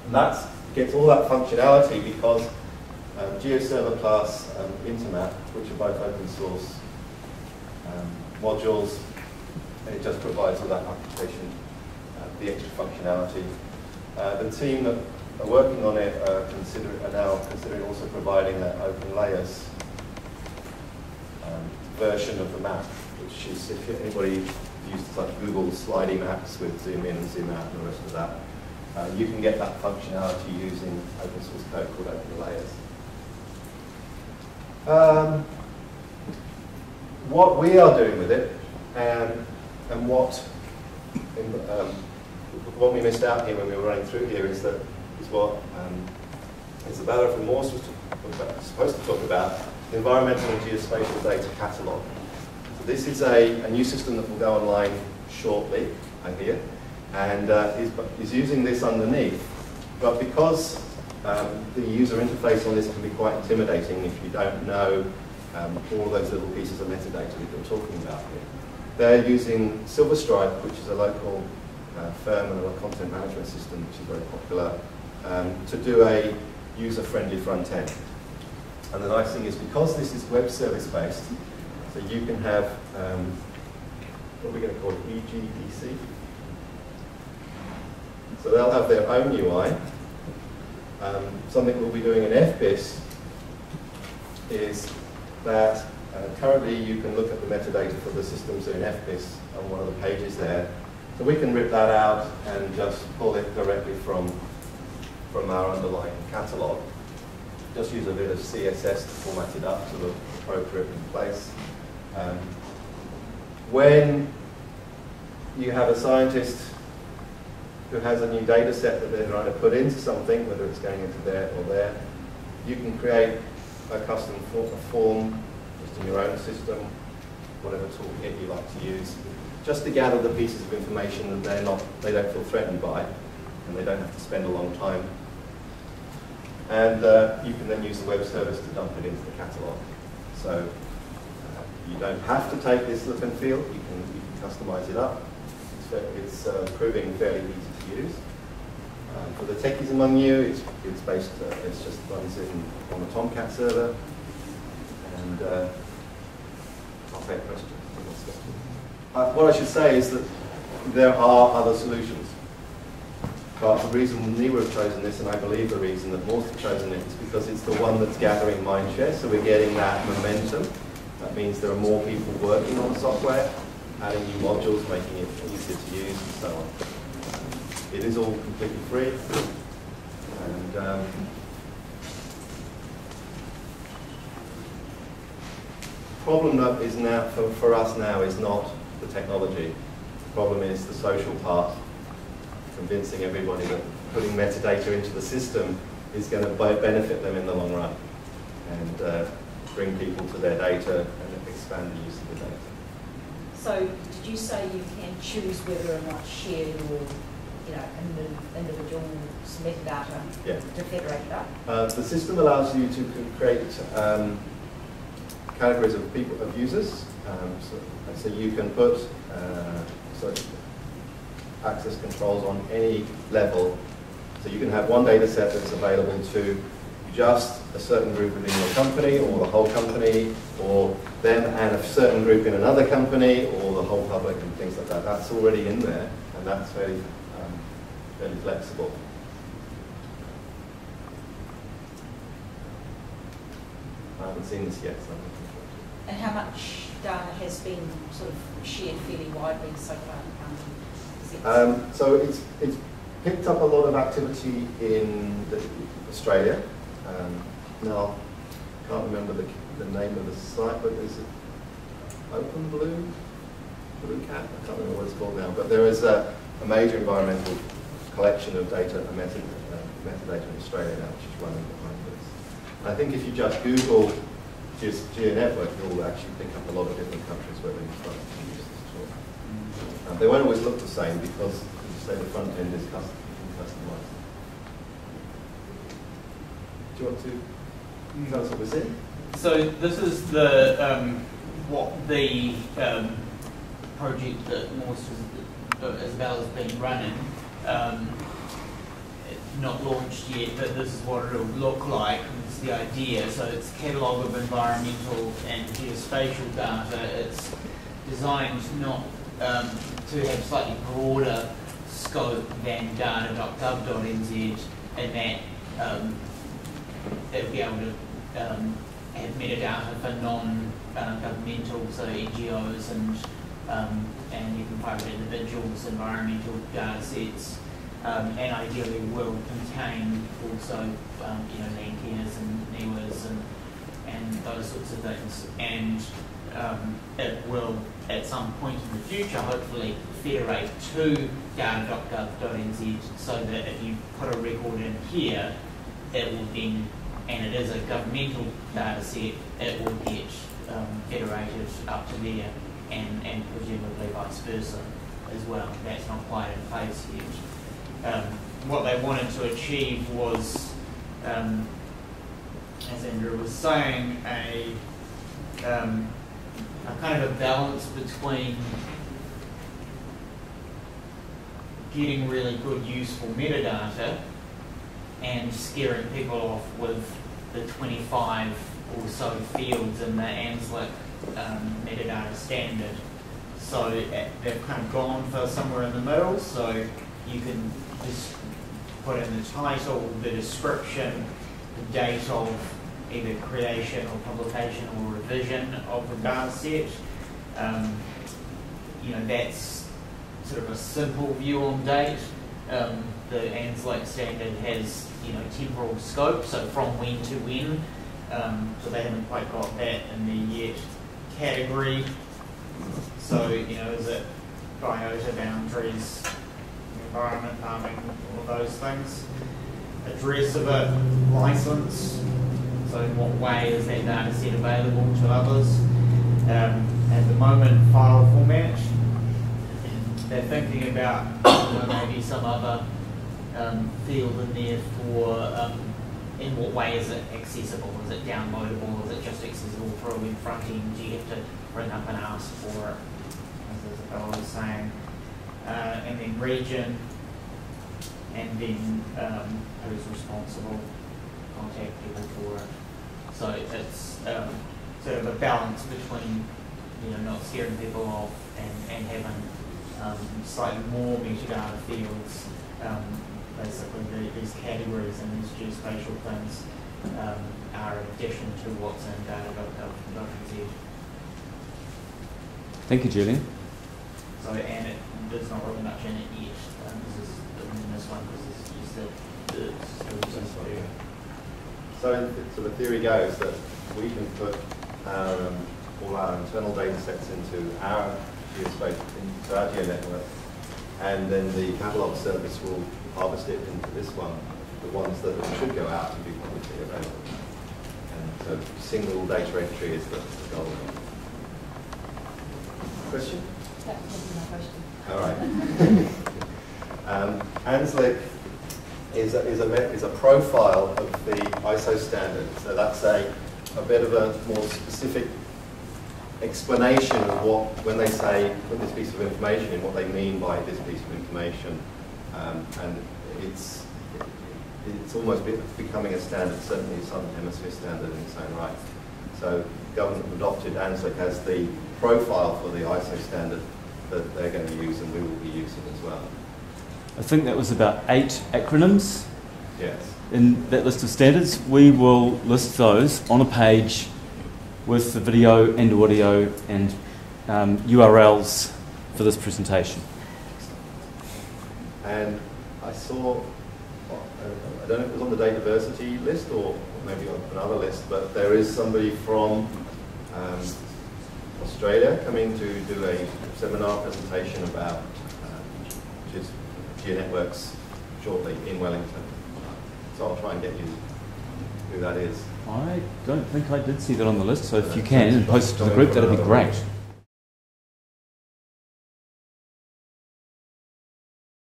And that gets all that functionality because GeoServer class Intermap, which are both open source modules, it just provides all that application, the extra functionality. The team that are working on it are now considering also providing an open layers version of the map, which is, if anybody uses like Google slidey maps with zoom in and zoom out and the rest of that, you can get that functionality using open source code called open layers. What we are doing with it, and what we missed out here when we were running through here is what Isabella from Morse was supposed to talk about, the environmental and geospatial data catalog. So this is a new system that will go online shortly, I hear, and is using this underneath. But because the user interface on this can be quite intimidating if you don't know all those little pieces of metadata that you're talking about here. They're using Silverstripe, which is a local firm and a content management system which is very popular, to do a user-friendly front end. And the nice thing is, because this is web service based, so you can have what we're going to call EGDC. So they'll have their own UI. Something we'll be doing in FBIS is that currently you can look at the metadata for the systems in FBIS on one of the pages there. So we can rip that out and just pull it directly from our underlying catalog. Just use a bit of CSS to format it up to the appropriate place. When you have a scientist who has a new data set that they're trying to put into something, whether it's going into there or there, you can create a custom form just in your own system, whatever toolkit you like to use, just to gather the pieces of information that they don't feel threatened by, and they don't have to spend a long time. And you can then use the web service to dump it into the catalog. So you don't have to take this look and feel. You can customize it up. It's proving fairly easy to use. For the techies among you, it's just runs on a Tomcat server. And I'll take questions. What I should say is that there are other solutions. But the reason NIWA have chosen this, and I believe the reason that Morse have chosen it, is because it's the one that's gathering mindshare, so we're getting that momentum. That means there are more people working on software, adding new modules, making it easier to use, and so on. It is all completely free. And problem that is now, for us now, is not the technology. The problem is the social part. Convincing everybody that putting metadata into the system is going to benefit them in the long run and bring people to their data and expand the use of the data. So, did you say you can choose whether or not share your, individual metadata to federate it up? The system allows you to create categories of users. So you can put access controls on any level. So you can have one data set that's available to just a certain group within your company, or the whole company, or them and a certain group in another company, or the whole public and things like that. That's already in there, and that's fairly flexible. I haven't seen this yet. So and how much data has been sort of shared fairly widely so far? So it's picked up a lot of activity in Australia. Now, I can't remember the name of the site, but is it Open Blue Cat? I can't remember what it's called now. But there is a major environmental collection of data and metadata in Australia now, which is running behind this. I think if you just Google Geonetwork, you'll actually pick up a lot of different countries where they're starting to use this tool. They won't always look the same because, as you say, the front end is customized. Do you want to tell us what we're seeing? So this is the project that Morse Isabella's been running. not launched yet, but this is what it'll look like. This is the idea. So it's a catalogue of environmental and geospatial data. It's designed not to have slightly broader scope than data.gov.nz, in that it'll be able to have metadata for non-governmental, so NGOs and even private individuals, environmental data sets, and ideally will contain also land cares and NIWAs and those sorts of things. And it will, at some point in the future, hopefully federate to data.gov.nz, so that if you put a record in here, it will then, and it is a governmental data set, it will get federated up to there, and presumably vice versa as well. That's not quite in place yet. What they wanted to achieve was, as Andrew was saying, a kind of a balance between getting really good, useful metadata and scaring people off with the 25 or so fields in the ANZLIC metadata standard. So they've kind of gone for somewhere in the middle, so you can just put in the title, the description, the date of either creation or publication or revision of the data set. That's sort of a simple view on date. The ANZLIC standard has temporal scope, so from when to when. So they haven't quite got that in there yet. Category. So is it biota boundaries, environment, farming, all of those things. Address of it, license. So in what way is that data set available to others? At the moment, file format. They're thinking about maybe some other field in there for in what way is it accessible? Is it downloadable? Is it just accessible through a web front end? Do you have to ring up and ask for it, as Isabella was saying? And then region, and then who's responsible, contact people for it. So it's sort of a balance between not scaring people off and having slightly more metadata fields. Basically, these categories and these geospatial things are in addition to what's in data.gov.nz. Thank you, Julian. So, and there's not really much in it yet. This is in this one, because this is just the So the theory goes that we can put all our internal data sets into our geospatial, into our Geonetwork, and then the catalog service will harvest it into this one, the ones that should go out and be publicly available. And so single data entry is the goal. Question? That was my question. All right. ANZLIC is a profile of the ISO standard. So that's a bit of a more specific explanation of what, when they say put this piece of information in, what they mean by this piece of information. And it's almost becoming a standard, certainly a Southern Hemisphere standard in its own right. So government adopted ANZLIC as the profile for the ISO standard that they're going to use and we will be using as well. I think that was about 8 acronyms. Yes. In that list of standards. We will list those on a page with the video and audio and URLs for this presentation. And I saw, I don't know if it was on the Dataversity list or maybe on another list, but there is somebody from Australia coming to do a seminar presentation about Geonetworks shortly in Wellington. So I'll try and get you who that is. I don't think I did see that on the list, so if you can and post it to the group, that'd be great.